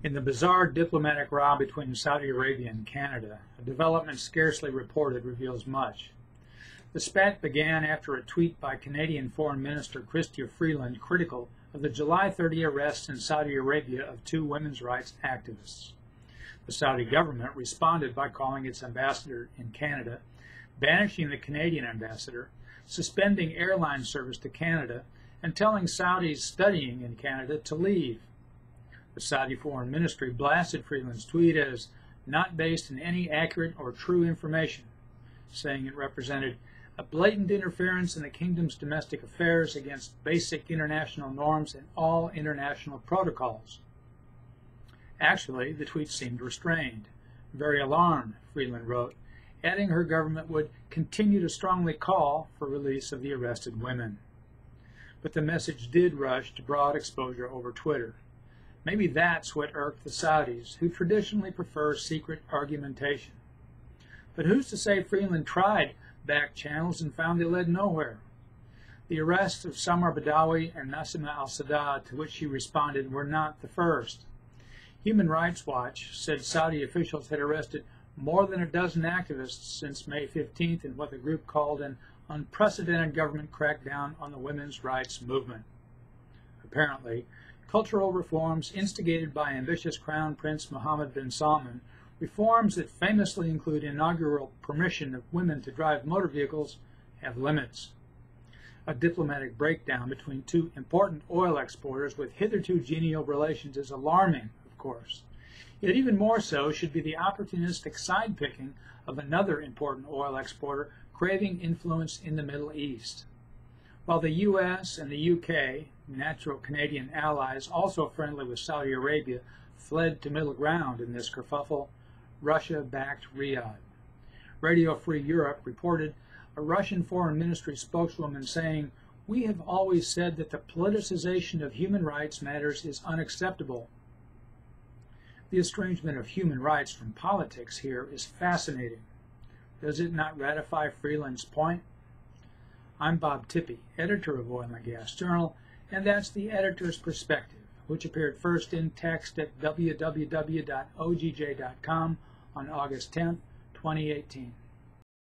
In the bizarre diplomatic row between Saudi Arabia and Canada, a development scarcely reported reveals much. The spat began after a tweet by Canadian Foreign Minister Chrystia Freeland critical of the July 30 arrests in Saudi Arabia of two women's rights activists. The Saudi government responded by calling its ambassador in Canada, banishing the Canadian ambassador, suspending airline service to Canada, and telling Saudis studying in Canada to leave. The Saudi Foreign Ministry blasted Freeland's tweet as not based in any accurate or true information, saying it represented a blatant interference in the kingdom's domestic affairs against basic international norms and all international protocols. Actually, the tweet seemed restrained. Very alarmed, Freeland wrote, adding her government would continue to strongly call for release of the arrested women. But the message did rush to broad exposure over Twitter. Maybe that's what irked the Saudis, who traditionally prefer secret argumentation. But who's to say Freeland tried back channels and found they led nowhere? The arrests of Samar Badawi and Nassima al-Sadat, to which she responded, were not the first. Human Rights Watch said Saudi officials had arrested more than a dozen activists since May 15th in what the group called an unprecedented government crackdown on the women's rights movement. Apparently, cultural reforms instigated by ambitious Crown Prince Mohammed bin Salman, reforms that famously include inaugural permission of women to drive motor vehicles, have limits. A diplomatic breakdown between two important oil exporters with hitherto genial relations is alarming, of course. Yet even more so should be the opportunistic side-picking of another important oil exporter craving influence in the Middle East. While the U.S. and the U.K., natural Canadian allies also friendly with Saudi Arabia, fled to middle ground in this kerfuffle, Russia backed Riyadh. Radio Free Europe reported a Russian Foreign Ministry spokeswoman saying, "We have always said that the politicization of human rights matters is unacceptable." The estrangement of human rights from politics here is fascinating. Does it not ratify Freeland's point? I'm Bob Tippie, editor of Oil and Gas Journal, and that's the editor's perspective, which appeared first in text at www.ogj.com on August 10, 2018.